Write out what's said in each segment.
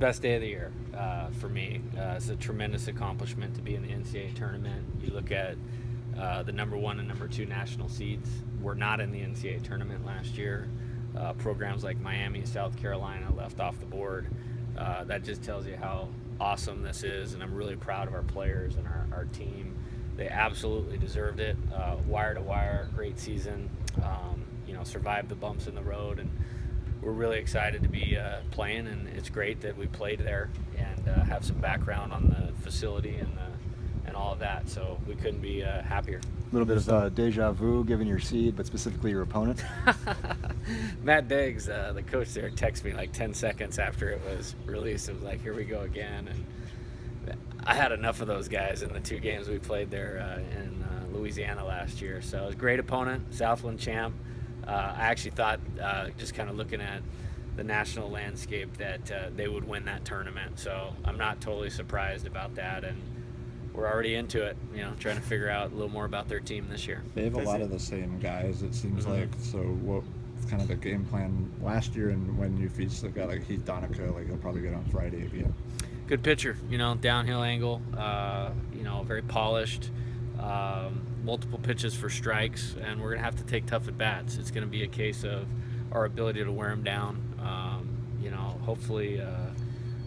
Best day of the year for me. It's a tremendous accomplishment to be in the NCAA tournament. You look at the number 1 and number 2 national seeds. We're not in the NCAA tournament last year. Programs like Miami and South Carolina left off the board. That just tells you how awesome this is, and I'm really proud of our players and our team. They absolutely deserved it. Wire to wire, great season. Survived the bumps in the road, and we're really excited to be playing, and it's great that we played there and have some background on the facility and all of that. So we couldn't be happier. A little bit of deja vu given your seed, but specifically your opponent. Matt Diggs, the coach there, texted me like 10 seconds after it was released. It was like, here we go again. And I had enough of those guys in the 2 games we played there in Louisiana last year. So it was a great opponent, Southland champ. I actually thought, just kind of looking at the national landscape, that they would win that tournament. So I'm not totally surprised about that, and we're already into it, trying to figure out a little more about their team this year. They have a lot of the same guys, it seems like. So what kind of the game plan last year, and when you feast a guy like Heath Donica, like he'll probably get on Friday again? Good pitcher, downhill angle, very polished. Multiple pitches for strikes, and we're going to have to take tough at bats. It's going to be a case of our ability to wear them down. Hopefully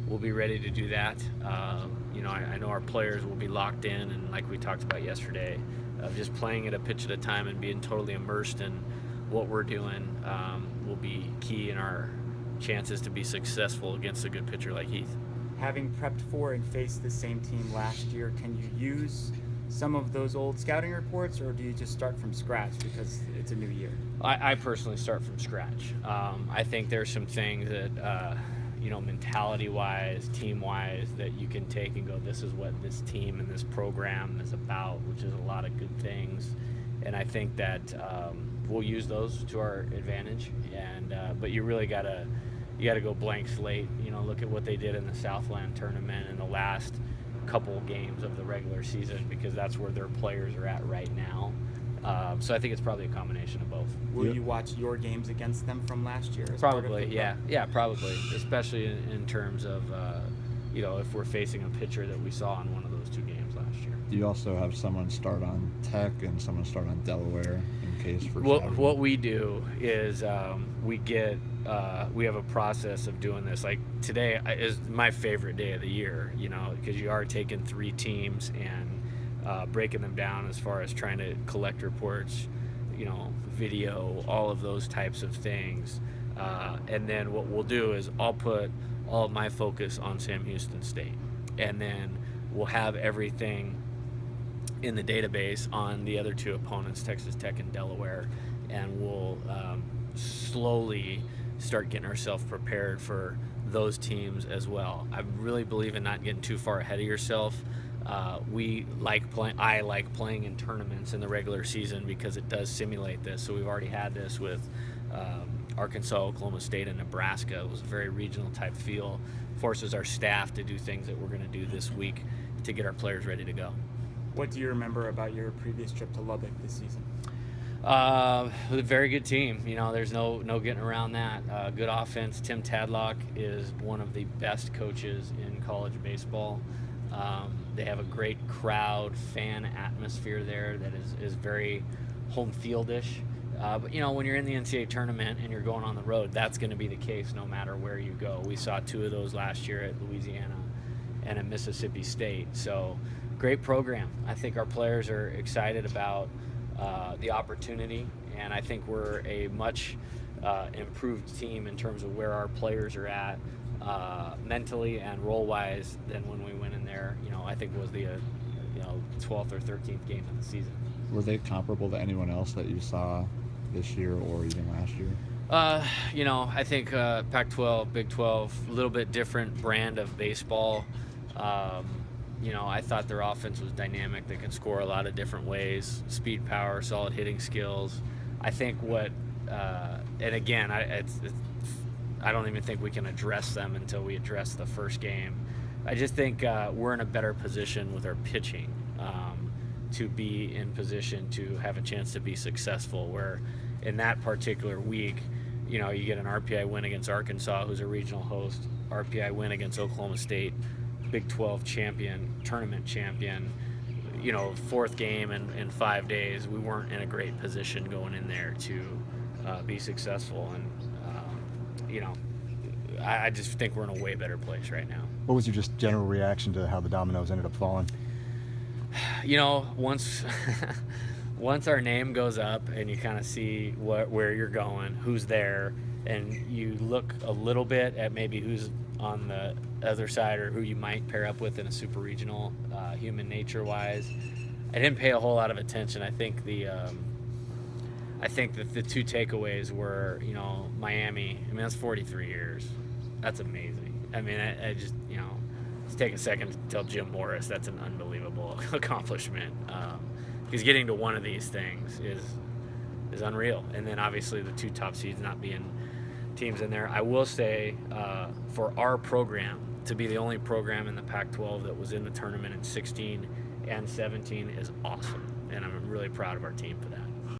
we'll be ready to do that. I know our players will be locked in, and like we talked about yesterday, of just playing at a pitch at a time and being totally immersed in what we're doing will be key in our chances to be successful against a good pitcher like Heath. Having prepped for and faced the same team last year, can you use some of those old scouting reports, or do you just start from scratch because it's a new year? I personally start from scratch. I think there's some things that, mentality-wise, team-wise, that you can take and go, this is what this team and this program is about, which is a lot of good things. And I think that we'll use those to our advantage. But you really gotta go blank slate. Look at what they did in the Southland tournament in the last couple games of the regular season, because that's where their players are at right now. So I think it's probably a combination of both. Will you watch your games against them from last year? Probably, yeah, probably. Especially in terms of, if we're facing a pitcher that we saw in one of those 2 games last year. Do you also have someone start on Tech and someone start on Delaware in case for Saturday? What we do is we have a process of doing this. Like today is my favorite day of the year, because you are taking 3 teams and breaking them down as far as trying to collect reports, video, all of those types of things. And then what we'll do is I'll put all of my focus on Sam Houston State, and then we'll have everything in the database on the other 2 opponents, Texas Tech and Delaware, and we'll slowly start getting ourselves prepared for those teams as well. I really believe in not getting too far ahead of yourself. I like playing in tournaments in the regular season because it does simulate this. So we've already had this with Arkansas, Oklahoma State, and Nebraska. It was a very regional type feel. Forces our staff to do things that we're going to do this week to get our players ready to go. What do you remember about your previous trip to Lubbock this season? A very good team. There's no getting around that. Good offense. Tim Tadlock is one of the best coaches in college baseball. They have a great crowd, fan atmosphere there that is very home fieldish. But when you're in the NCAA tournament and you're going on the road, that's going to be the case no matter where you go. We saw 2 of those last year at Louisiana and at Mississippi State. So great program. I think our players are excited about the opportunity, and I think we're a much improved team in terms of where our players are at mentally and role-wise than when we went in there. I think it was the 12th or 13th game of the season. Were they comparable to anyone else that you saw this year or even last year? I think Pac-12, Big 12, a little bit different brand of baseball. I thought their offense was dynamic. They can score a lot of different ways, speed, power, solid hitting skills. I think and again, I don't even think we can address them until we address the first game. I just think we're in a better position with our pitching to be in position to have a chance to be successful, where in that particular week, you get an RPI win against Arkansas, who's a regional host. RPI win against Oklahoma State, Big 12 champion, tournament champion. You know, fourth game in 5 days. We weren't in a great position going in there to be successful, and you know, I just think we're in a way better place right now. What was your just general reaction to how the dominoes ended up falling? You know, once once our name goes up and you kind of see where you're going, who's there, and you look a little bit at maybe who's on the other side or who you might pair up with in a super regional, human nature wise, I didn't pay a whole lot of attention. I think that the two takeaways were, you know, Miami. I mean, that's 43 years. That's amazing. I mean, I just, you know, let's take a second to tell Jim Morris that's an unbelievable accomplishment. Because getting to one of these things is unreal. And then obviously the two top seeds not being teams in there. I will say, for our program to be the only program in the Pac-12 that was in the tournament in 16 and 17 is awesome. And I'm really proud of our team for that.